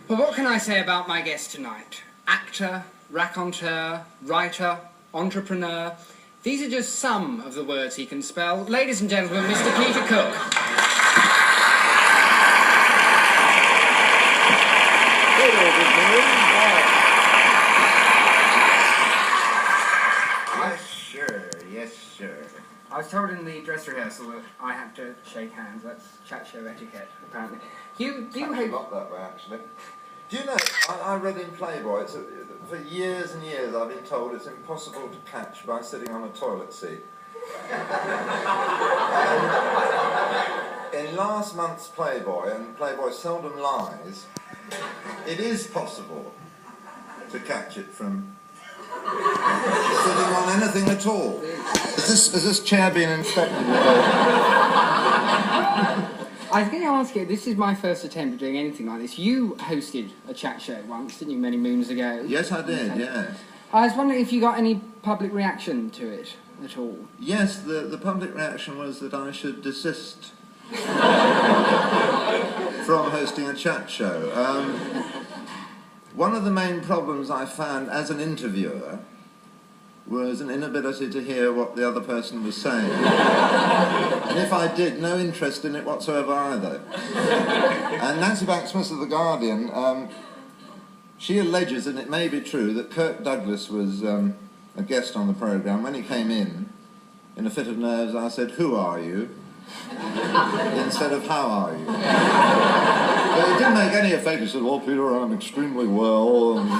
Well, what can I say about my guest tonight? Actor, raconteur, writer, entrepreneur. These are just some of the words he can spell. Ladies and gentlemen, Mr. Peter Cook. Yes, sir. I was told in the dress rehearsal that I had to shake hands. That's chat show etiquette, apparently. Do you hope... Not that way, actually. Do you know, I read in Playboy, for years and years I've been told it's impossible to catch by sitting on a toilet seat. In last month's Playboy, and Playboy seldom lies, it is possible to catch it from sitting on anything at all. Has this chair been inspected? I was going to ask you, this is my first attempt at doing anything like this. You hosted a chat show once, didn't you, many moons ago? Yes, I did, yes. I was wondering if you got any public reaction to it at all. Yes, the public reaction was that I should desist from hosting a chat show. One of the main problems I found as an interviewer was an inability to hear what the other person was saying. And if I did, no interest in it whatsoever either. And Nancy Banks-Smith of The Guardian, she alleges, and it may be true, that Kirk Douglas was a guest on the programme. When he came in a fit of nerves, I said, "Who are you?" instead of "How are you?" But it didn't make any effect. He said, "Well, Peter, I'm extremely well, and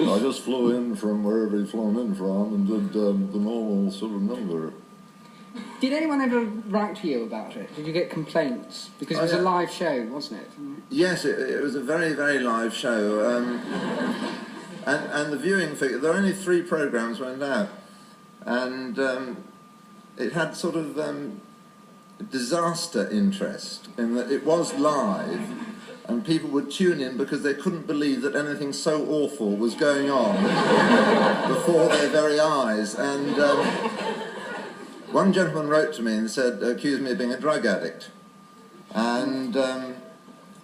I just flew in from wherever he'd flown in from and did the normal sort of number." Did anyone ever write to you about it? Did you get complaints? Because it was a live show, wasn't it? Yes, it was a very, very live show. And the viewing figure, there were only 3 programmes went out. And it had sort of disaster interest in that it was live and people would tune in because they couldn't believe that anything so awful was going on before their very eyes. And one gentleman wrote to me and said, accused me of being a drug addict, and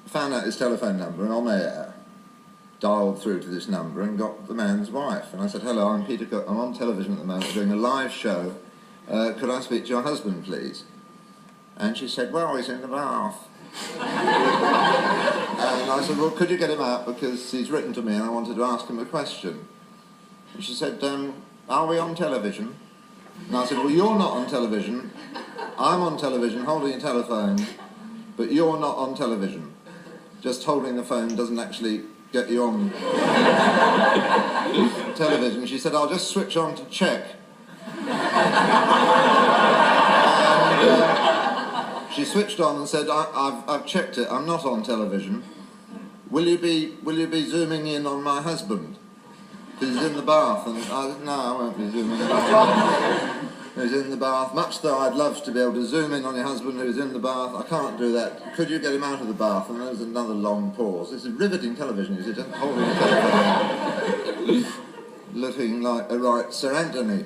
found out his telephone number, and on air dialed through to this number and got the man's wife. And I said, "Hello, I'm Peter Cook, I'm on television at the moment doing a live show. Could I speak to your husband, please?" And she said, "Well, he's in the bath." And I said, "Well, could you get him out, because he's written to me and I wanted to ask him a question." And she said, "Are we on television?" And I said, "Well, you're not on television. I'm on television holding a telephone, but you're not on television. Just holding the phone doesn't actually get you on television." She said, "I'll just switch on to check." And she switched on and said, I've checked it, I'm not on television. Will you be zooming in on my husband? Because he's in the bath." And I said, "No, I won't be zooming in on him. He's in the bath. Much though I'd love to be able to zoom in on your husband who's in the bath, I can't do that. Could you get him out of the bath?" And there was another long pause. This is riveting television, you see, just holding a telephone, looking like a right Sir Anthony.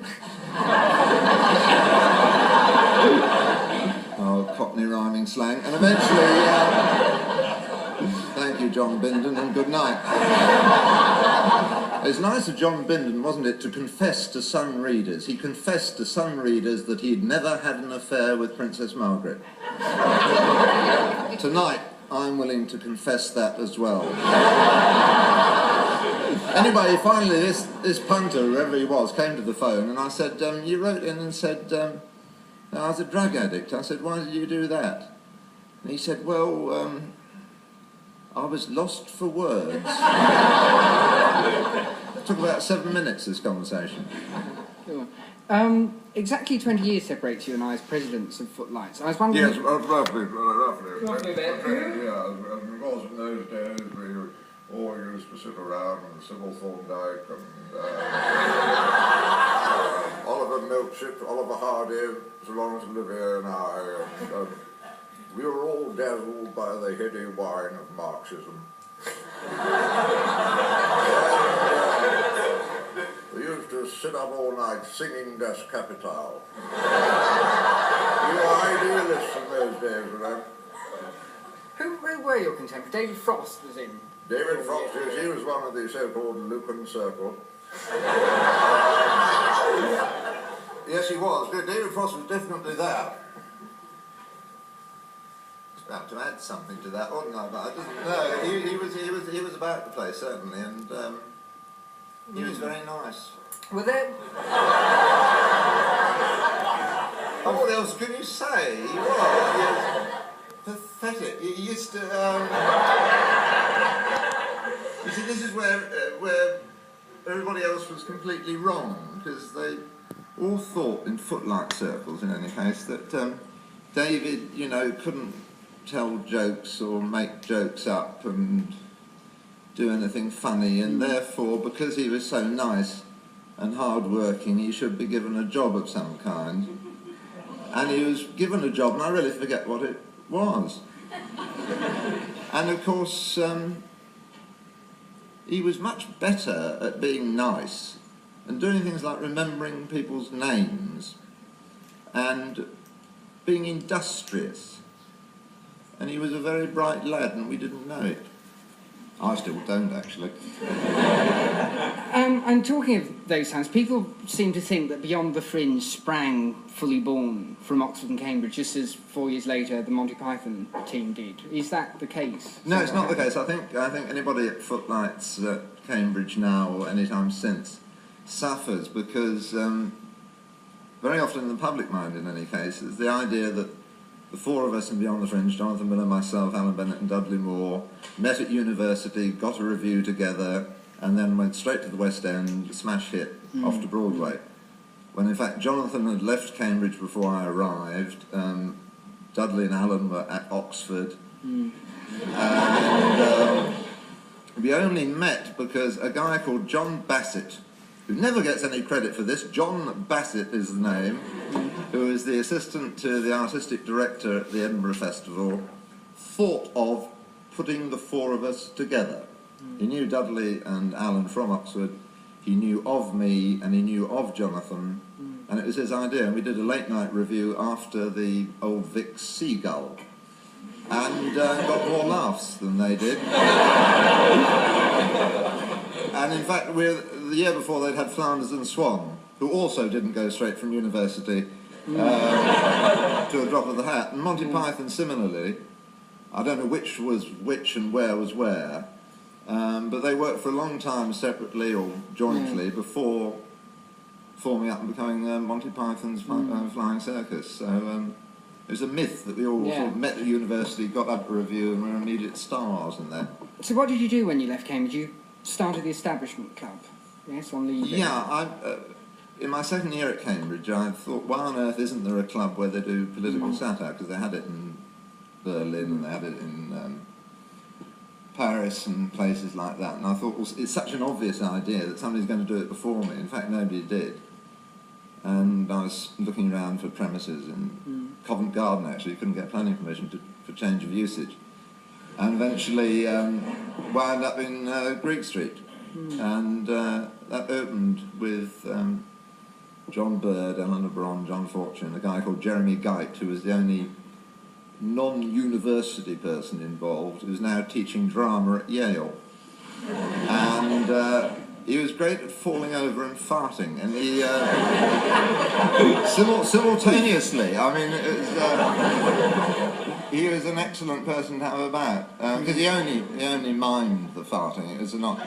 Oh, Cockney rhyming slang. And eventually, thank you, John Bindon, and good night. It's nice of John Bindon, wasn't it, to confess to Sun readers. He confessed to Sun readers that he'd never had an affair with Princess Margaret. Tonight, I'm willing to confess that as well. Anyway, finally, this punter, whoever he was, came to the phone, and I said, "You wrote in and said I was a drug addict." I said, "Why did you do that?" And he said, "Well, I was lost for words." It took about 7 minutes, this conversation. Sure. Exactly 20 years separates you and I as presidents of Footlights. I was wondering... Yes, roughly. Roughly a bit. Yeah, because in those days we all used to sit around and Sybil Thorndike and Oliver Milchip, Oliver Hardy, Sir Lawrence Olivier and I, and we were all dazzled by the heady wine of Marxism. We used to sit up all night singing Das Kapital. We were idealists in those days, you know. Who were your contemporaries? David Frost was in. David Frost, he was one of the so-called Lucan Circle. Yes, he was. David Frost was definitely there. I was about to add something to that, wasn't I? But I didn't. No, he was about the place certainly, and he was very nice. Were there? Oh, what else can you say? He was pathetic. He used to. You see, this is where everybody else was completely wrong, because they all thought, in footlight circles in any case, that David, you know, couldn't tell jokes or make jokes up and do anything funny, and therefore, because he was so nice and hard-working, he should be given a job of some kind. And he was given a job, and I really forget what it was. And of course, he was much better at being nice and doing things like remembering people's names and being industrious. And he was a very bright lad, and we didn't know it. I still don't, actually. And talking of those times, people seem to think that Beyond the Fringe sprang fully born from Oxford and Cambridge, just as 4 years later the Monty Python team did. Is that the case? No, it's not the case. I think anybody at Footlights at Cambridge now or any time since suffers because very often in the public mind, in any case, is the idea that the four of us in Beyond the Fringe, Jonathan Miller, myself, Alan Bennett and Dudley Moore, met at university, got a review together, and then went straight to the West End, smash hit, off to Broadway. When in fact Jonathan had left Cambridge before I arrived, Dudley and Alan were at Oxford, and we only met because a guy called John Bassett, who never gets any credit for this, John Bassett is the name, who is the assistant to the artistic director at the Edinburgh Festival, thought of putting the four of us together. He knew Dudley and Alan from Oxford, he knew of me and he knew of Jonathan, and it was his idea, and we did a late night review after the Old Vic Seagull, and got more laughs than they did. And in fact, the year before they'd had Flanders and Swan, who also didn't go straight from university to a drop of the hat. And Monty Python similarly, I don't know which was which and where was where, but they worked for a long time separately or jointly before forming up and becoming Monty Python's Flying Circus. So it was a myth that we all sort of met at university, got up a review and were immediate stars in there. So what did you do when you left Cambridge? You started the Establishment Club, yes, on the... Yeah, in my second year at Cambridge, I thought, why on earth isn't there a club where they do political satire? Because they had it in Berlin and they had it in Paris and places like that. And I thought, well, it's such an obvious idea that somebody's going to do it before me. In fact, nobody did. And I was looking around for premises in Covent Garden, actually. You couldn't get planning permission for change of usage. And eventually wound up in Greek Street. And that opened with John Bird, Eleanor Bron, John Fortune, a guy called Jeremy Geit, who was the only non-university person involved, who's now teaching drama at Yale. And he was great at falling over and farting, and he simultaneously, I mean, he was an excellent person to have about, because he only mimed the farting. It was not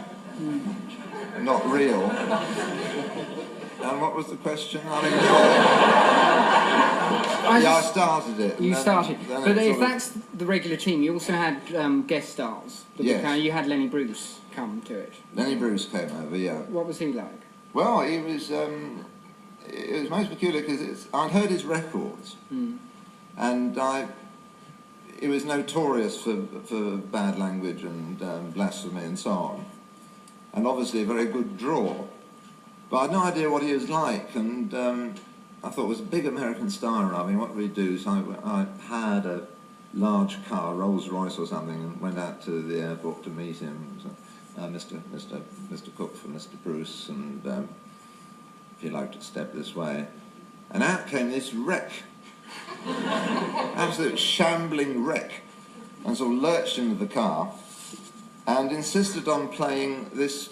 real. And what was the question? I mean, I started it. You started. But if that's the regular team, you also had guest stars. Yes. You had Lenny Bruce come to it. Lenny Bruce came over, yeah. What was he like? Well, he was... it was most peculiar because I'd heard his records, and he was notorious for bad language and blasphemy and so on, and obviously a very good draw. But I had no idea what he was like, and I thought it was a big American star arriving, what do we do? So I had a large car, Rolls Royce or something, and went out to the airport to meet him. So, Mr. Cook for Mr. Bruce, and if you like to step this way. And out came this wreck. Absolute shambling wreck. and sort of lurched into the car and insisted on playing this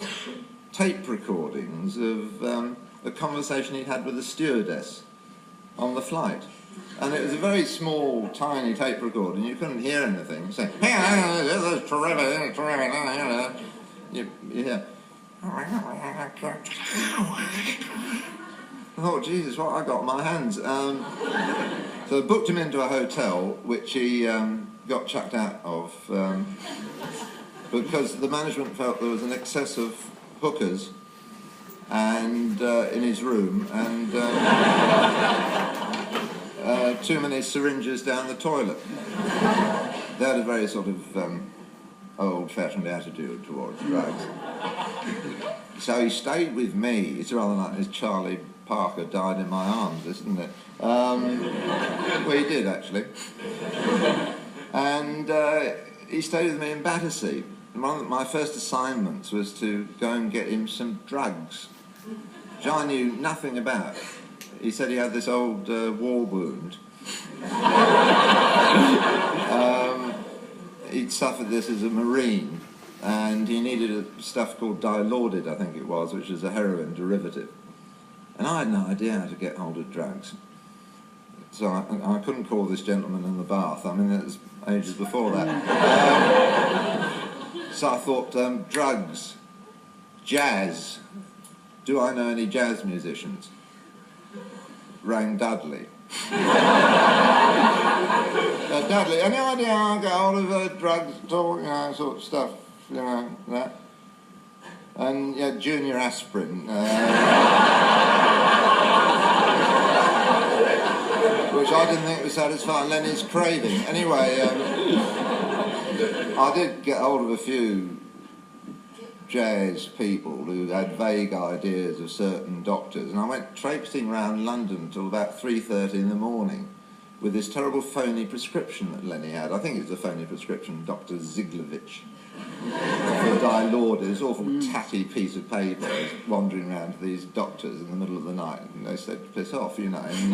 tape recordings of a conversation he'd had with the stewardess on the flight. And it was a very small, tiny tape recording. You couldn't hear anything. Saying, "Hey, this is terrific, terrific." You hear. I thought, Jesus, what I got in my hands. So I booked him into a hotel, which he got chucked out of because the management felt there was an excess of hookers and in his room and too many syringes down the toilet. They had a very sort of old-fashioned attitude towards drugs. So he stayed with me. It's rather like this Charlie Parker died in my arms, isn't it? Well, he did, actually. And he stayed with me in Battersea. One of my first assignments was to go and get him some drugs, which I knew nothing about. He said he had this old war wound. He'd suffered this as a Marine, and he needed stuff called dilaudid, I think it was, which is a heroin derivative. And I had no idea how to get hold of drugs. So I couldn't call this gentleman in the bath. I mean, it was ages before that. So I thought, drugs, jazz. Do I know any jazz musicians? Rang Dudley. Dudley, any idea how I get hold of drugs at all, you know, sort of stuff, you know, that? And, yeah, Junior Aspirin. Which I didn't think would satisfy Lenny's craving. Anyway, I did get hold of a few jazz people who had vague ideas of certain doctors, and I went traipsing around London till about 3:30 in the morning with this terrible phony prescription that Lenny had. I think it was a phony prescription, Dr. Ziglovich, for dilaudid, this awful tatty piece of paper. I was wandering around to these doctors in the middle of the night, and they said, "Piss off," you know, in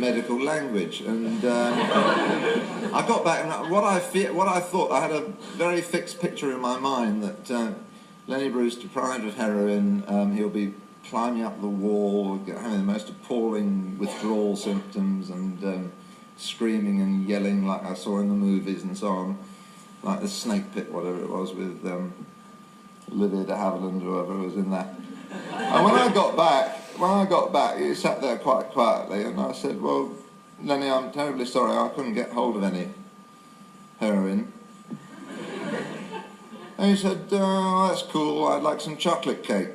medical language. And I got back, and what I thought, I had a very fixed picture in my mind that Lenny Bruce, deprived of heroin, he'll be climbing up the wall, having the most appalling withdrawal symptoms, and screaming and yelling like I saw in the movies and so on, like the Snake Pit, whatever it was, with Lydia de Havilland, whoever was in that. And when I got back, he sat there quite quietly, and I said, "Well, Lenny, I'm terribly sorry, I couldn't get hold of any heroin." And he said, "Oh, that's cool, I'd like some chocolate cake."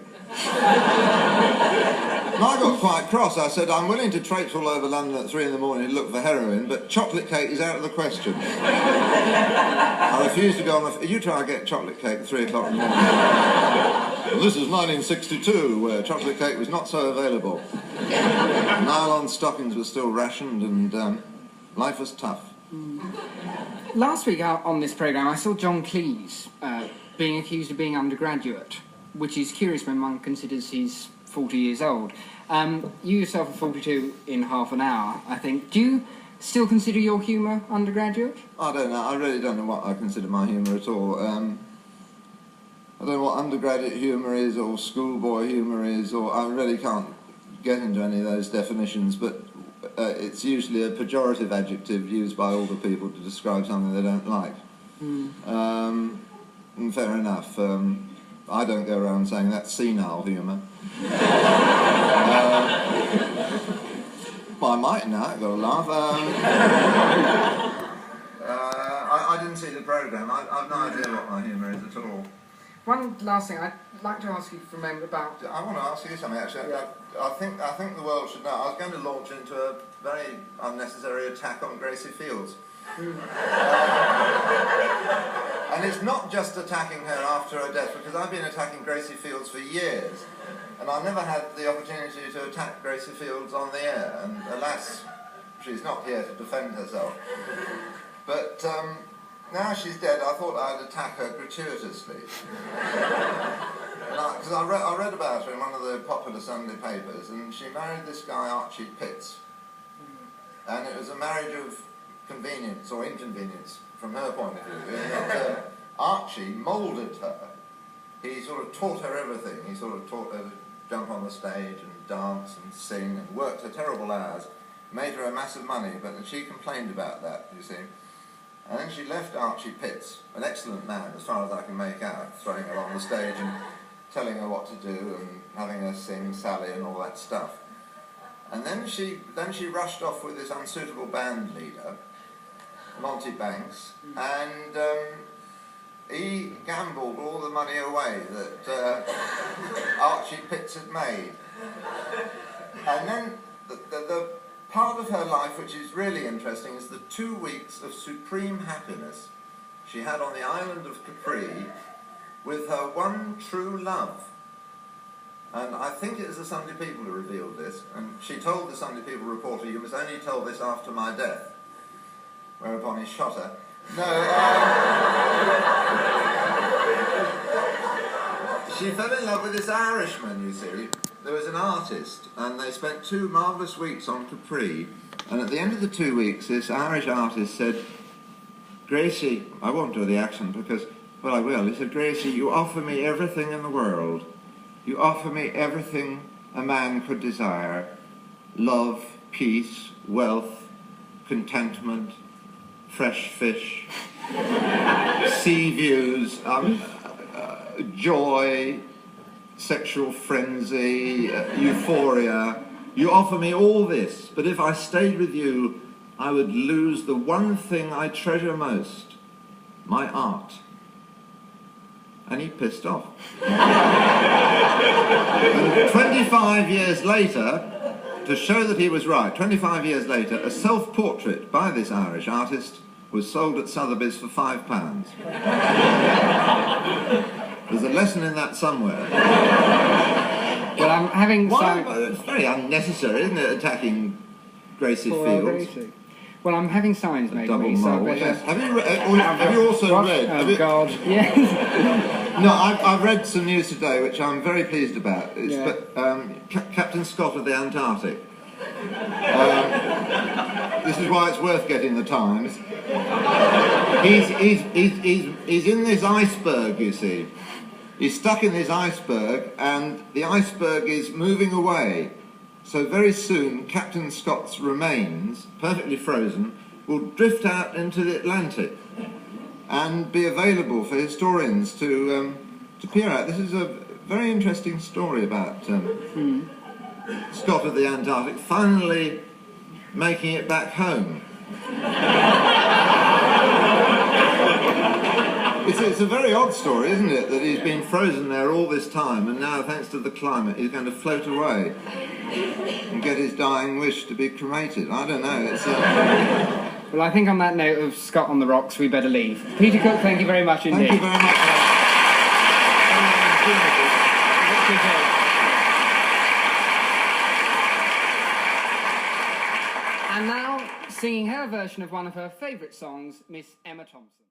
And I got quite cross. I said, "I'm willing to traipse all over London at 3 in the morning to look for heroin, but chocolate cake is out of the question." I refuse to go on the... You try and get chocolate cake at 3 o'clock in the morning. Well, this is 1962, where chocolate cake was not so available. Nylon stockings were still rationed, and life was tough. Last week on this programme, I saw John Cleese being accused of being undergraduate, which is curious when one considers he's 40 years old. You yourself are 42 in half an hour, I think. Do you still consider your humour undergraduate? I don't know. I really don't know what I consider my humour at all. I don't know what undergraduate humour is or schoolboy humour is, or I really can't get into any of those definitions, but it's usually a pejorative adjective used by older people to describe something they don't like. And fair enough. I don't go around saying that's senile humour. Well, I might now, I've got to laugh. I didn't see the programme. I've no idea what my humour is at all. One last thing, I'd like to ask you for a moment about... I want to ask you something, actually. Yeah. I think the world should know. I was going to launch into a very unnecessary attack on Gracie Fields. And it's not just attacking her after her death, because I've been attacking Gracie Fields for years, and I never had the opportunity to attack Gracie Fields on the air, and alas, she's not here to defend herself. But now she's dead, I thought I'd attack her gratuitously. Because I read about her in one of the popular Sunday papers, and she married this guy Archie Pitts, and it was a marriage of convenience or inconvenience from her point of view, is that Archie moulded her. He sort of taught her everything. He sort of taught her to jump on the stage and dance and sing and worked her terrible hours, made her a massive money, but she complained about that, you see. And then she left Archie Pitts, an excellent man as far as I can make out, throwing her on the stage and telling her what to do and having her sing Sally and all that stuff. And then she rushed off with this unsuitable band leader, Monty Banks, and he gambled all the money away that Archie Pitts had made. And then the part of her life which is really interesting is the 2 weeks of supreme happiness she had on the island of Capri with her one true love. And I think it is the Sunday People who revealed this, and she told the Sunday People reporter, "You must only tell this after my death," whereupon he shot her. No, she fell in love with this Irishman, you see. There was an artist, and they spent 2 marvellous weeks on Capri, and at the end of the 2 weeks, this Irish artist said, "Gracie," I won't do the accent because, well, I will. He said, "Gracie, you offer me everything in the world. You offer me everything a man could desire. Love, peace, wealth, contentment, fresh fish, sea views, joy, sexual frenzy, euphoria. You offer me all this, but if I stayed with you, I would lose the one thing I treasure most, my art." And he pissed off. And 25 years later, to show that he was right, 25 years later, a self-portrait by this Irish artist was sold at Sotheby's for £5. There's a lesson in that somewhere. Well, I'm having It's very unnecessary, isn't it, attacking Gracie Fields? Gracie. Well, I'm having signs made Double to me, so I mole, better... yes. Have you also read... Oh, God, yes. No, I've read some news today which I'm very pleased about. It's Yeah. Captain Scott of the Antarctic. This is why it's worth getting the Times. He's in this iceberg, you see. He's stuck in this iceberg, and the iceberg is moving away. So very soon, Captain Scott's remains, perfectly frozen, will drift out into the Atlantic and be available for historians to peer at. This is a very interesting story about Scott of the Antarctic finally making it back home. It's a very odd story, isn't it, that he's been frozen there all this time, and now, thanks to the climate, he's going to float away and get his dying wish to be cremated. I don't know. Well, I think on that note of Scott on the rocks, we better leave. Peter Cook, thank you very much indeed. Thank you very much. And now, singing her version of one of her favourite songs, Miss Emma Thompson.